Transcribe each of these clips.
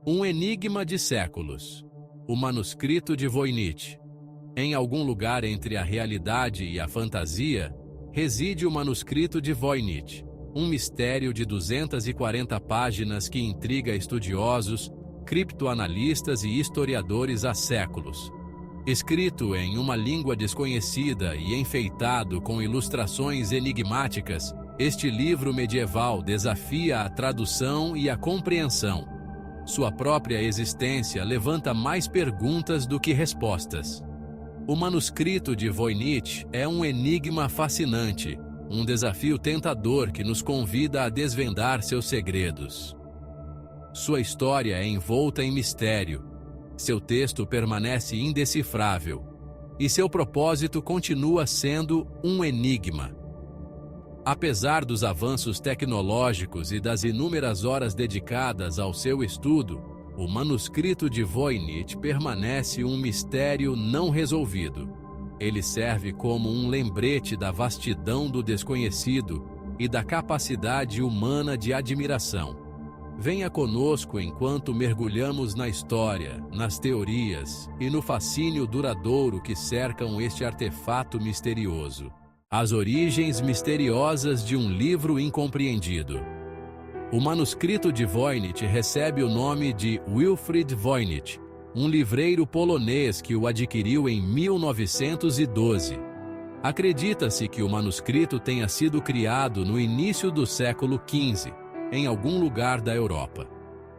Um enigma de séculos. O manuscrito de Voynich. Em algum lugar entre a realidade e a fantasia, reside o manuscrito de Voynich, um mistério de 240 páginas que intriga estudiosos, criptoanalistas e historiadores há séculos. Escrito em uma língua desconhecida e enfeitado com ilustrações enigmáticas, este livro medieval desafia a tradução e a compreensão. Sua própria existência levanta mais perguntas do que respostas. O manuscrito de Voynich é um enigma fascinante, um desafio tentador que nos convida a desvendar seus segredos. Sua história é envolta em mistério, seu texto permanece indecifrável, e seu propósito continua sendo um enigma. Apesar dos avanços tecnológicos e das inúmeras horas dedicadas ao seu estudo, o manuscrito de Voynich permanece um mistério não resolvido. Ele serve como um lembrete da vastidão do desconhecido e da capacidade humana de admiração. Venha conosco enquanto mergulhamos na história, nas teorias e no fascínio duradouro que cercam este artefato misterioso. As origens misteriosas de um livro incompreendido. O manuscrito de Voynich recebe o nome de Wilfrid Voynich, um livreiro polonês que o adquiriu em 1912. Acredita-se que o manuscrito tenha sido criado no início do século XV, em algum lugar da Europa.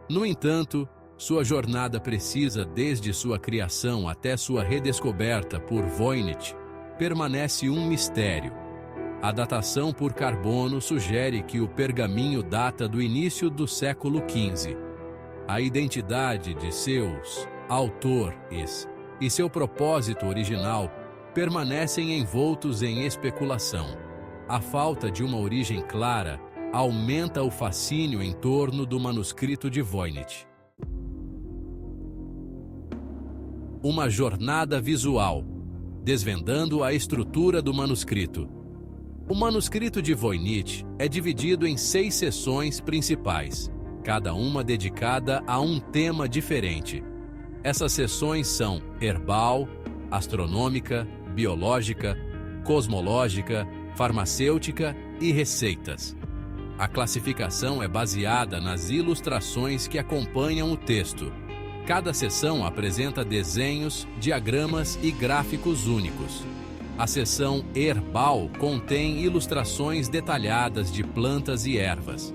No entanto, sua jornada precisa desde sua criação até sua redescoberta por Voynich permanece um mistério. A datação por carbono sugere que o pergaminho data do início do século XV. A identidade de seus autores e seu propósito original permanecem envoltos em especulação. A falta de uma origem clara aumenta o fascínio em torno do manuscrito de Voynich. Uma jornada visual, desvendando a estrutura do manuscrito. O manuscrito de Voynich é dividido em 6 seções principais, cada uma dedicada a um tema diferente. Essas seções são herbal, astronômica, biológica, cosmológica, farmacêutica e receitas. A classificação é baseada nas ilustrações que acompanham o texto. Cada seção apresenta desenhos, diagramas e gráficos únicos. A seção herbal contém ilustrações detalhadas de plantas e ervas.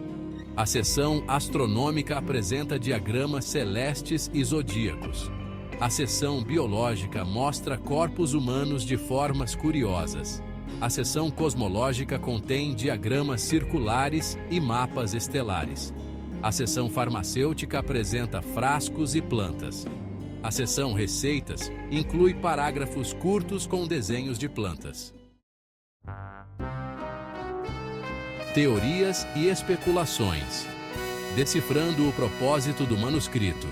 A seção astronômica apresenta diagramas celestes e zodíacos. A seção biológica mostra corpos humanos de formas curiosas. A seção cosmológica contém diagramas circulares e mapas estelares. A seção farmacêutica apresenta frascos e plantas. A seção receitas inclui parágrafos curtos com desenhos de plantas. Teorias e especulações. Decifrando o propósito do manuscrito.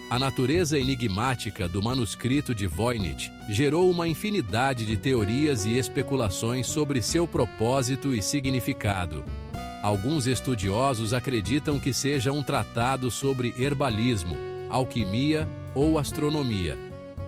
A natureza enigmática do manuscrito de Voynich gerou uma infinidade de teorias e especulações sobre seu propósito e significado. Alguns estudiosos acreditam que seja um tratado sobre herbalismo, alquimia ou astronomia.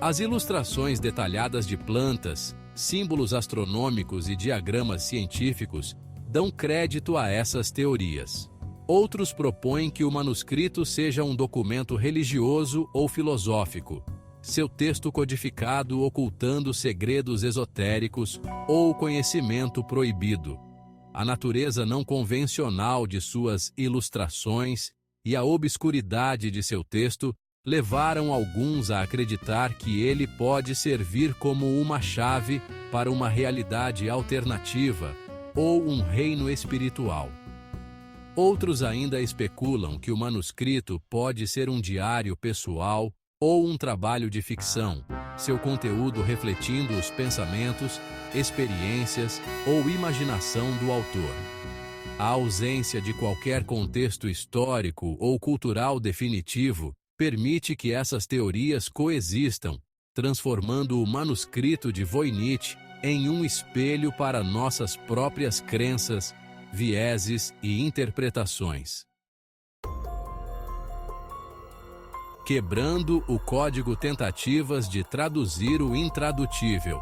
As ilustrações detalhadas de plantas, símbolos astronômicos e diagramas científicos dão crédito a essas teorias. Outros propõem que o manuscrito seja um documento religioso ou filosófico, seu texto codificado ocultando segredos esotéricos ou conhecimento proibido. A natureza não convencional de suas ilustrações e a obscuridade de seu texto levaram alguns a acreditar que ele pode servir como uma chave para uma realidade alternativa ou um reino espiritual. Outros ainda especulam que o manuscrito pode ser um diário pessoal ou um trabalho de ficção, seu conteúdo refletindo os pensamentos, experiências ou imaginação do autor. A ausência de qualquer contexto histórico ou cultural definitivo permite que essas teorias coexistam, transformando o manuscrito de Voynich em um espelho para nossas próprias crenças, vieses e interpretações. Quebrando o código, tentativas de traduzir o intradutível.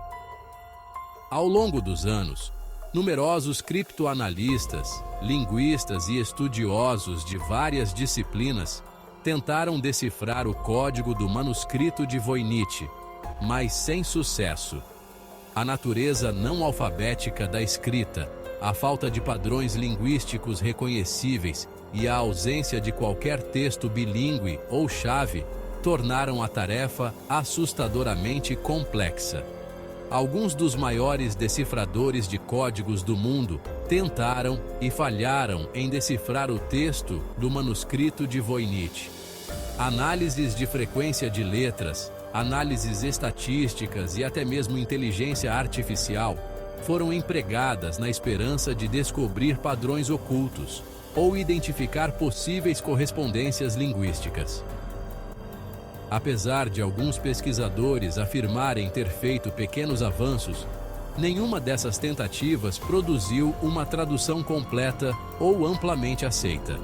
Ao longo dos anos, numerosos criptoanalistas, linguistas e estudiosos de várias disciplinas tentaram decifrar o código do manuscrito de Voynich, mas sem sucesso. A natureza não alfabética da escrita, a falta de padrões linguísticos reconhecíveis e a ausência de qualquer texto bilíngue ou chave tornaram a tarefa assustadoramente complexa. Alguns dos maiores decifradores de códigos do mundo tentaram e falharam em decifrar o texto do manuscrito de Voynich. Análises de frequência de letras, análises estatísticas e até mesmo inteligência artificial foram empregadas na esperança de descobrir padrões ocultos ou identificar possíveis correspondências linguísticas. Apesar de alguns pesquisadores afirmarem ter feito pequenos avanços, nenhuma dessas tentativas produziu uma tradução completa ou amplamente aceita.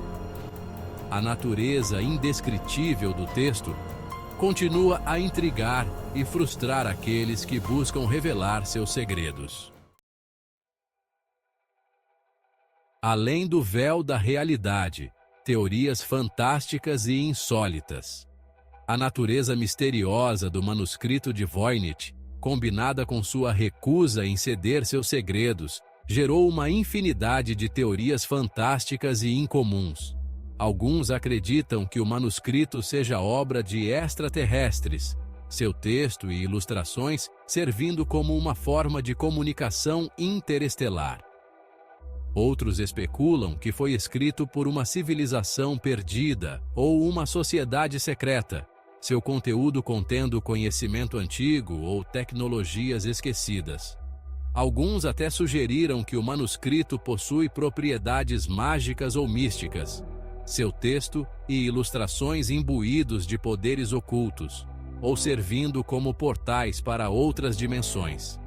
A natureza indescritível do texto continua a intrigar e frustrar aqueles que buscam revelar seus segredos. Além do véu da realidade, teorias fantásticas e insólitas. A natureza misteriosa do manuscrito de Voynich, combinada com sua recusa em ceder seus segredos, gerou uma infinidade de teorias fantásticas e incomuns. Alguns acreditam que o manuscrito seja obra de extraterrestres, seu texto e ilustrações servindo como uma forma de comunicação interestelar. Outros especulam que foi escrito por uma civilização perdida ou uma sociedade secreta, seu conteúdo contendo conhecimento antigo ou tecnologias esquecidas. Alguns até sugeriram que o manuscrito possui propriedades mágicas ou místicas, seu texto e ilustrações imbuídos de poderes ocultos, ou servindo como portais para outras dimensões.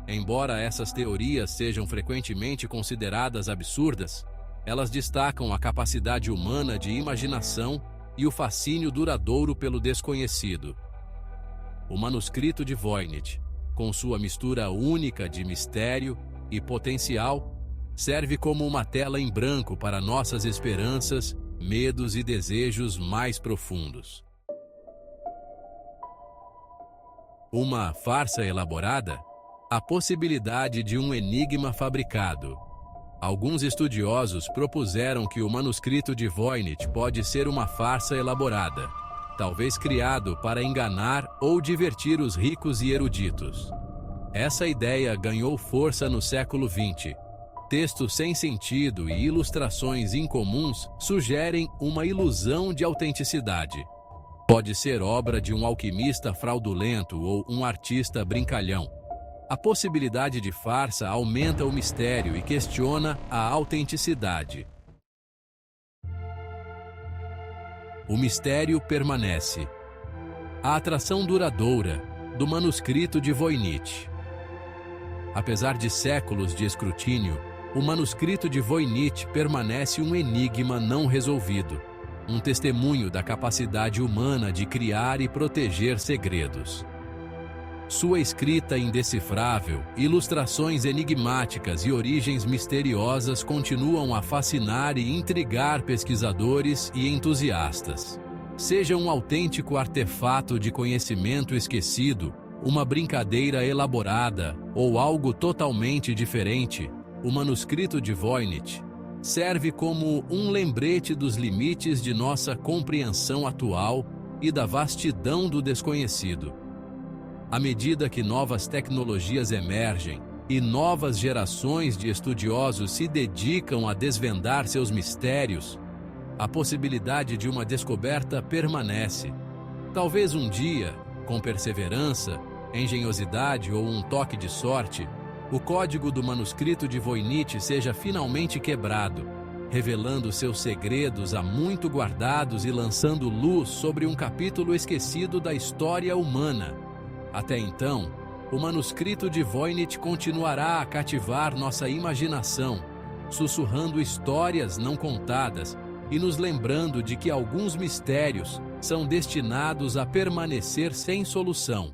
Embora essas teorias sejam frequentemente consideradas absurdas, elas destacam a capacidade humana de imaginação e o fascínio duradouro pelo desconhecido. O manuscrito de Voynich, com sua mistura única de mistério e potencial, serve como uma tela em branco para nossas esperanças, medos e desejos mais profundos. Uma farsa elaborada? A possibilidade de um enigma fabricado. Alguns estudiosos propuseram que o manuscrito de Voynich pode ser uma farsa elaborada, talvez criado para enganar ou divertir os ricos e eruditos. Essa ideia ganhou força no século XX. Textos sem sentido e ilustrações incomuns sugerem uma ilusão de autenticidade. Pode ser obra de um alquimista fraudulento ou um artista brincalhão. A possibilidade de farsa aumenta o mistério e questiona a autenticidade. O mistério permanece. A atração duradoura do manuscrito de Voynich. Apesar de séculos de escrutínio, o manuscrito de Voynich permanece um enigma não resolvido, um testemunho da capacidade humana de criar e proteger segredos. Sua escrita indecifrável, ilustrações enigmáticas e origens misteriosas continuam a fascinar e intrigar pesquisadores e entusiastas. Seja um autêntico artefato de conhecimento esquecido, uma brincadeira elaborada ou algo totalmente diferente, o manuscrito de Voynich serve como um lembrete dos limites de nossa compreensão atual e da vastidão do desconhecido. À medida que novas tecnologias emergem e novas gerações de estudiosos se dedicam a desvendar seus mistérios, a possibilidade de uma descoberta permanece. Talvez um dia, com perseverança, engenhosidade ou um toque de sorte, o código do manuscrito de Voynich seja finalmente quebrado, revelando seus segredos há muito guardados e lançando luz sobre um capítulo esquecido da história humana. Até então, o manuscrito de Voynich continuará a cativar nossa imaginação, sussurrando histórias não contadas e nos lembrando de que alguns mistérios são destinados a permanecer sem solução.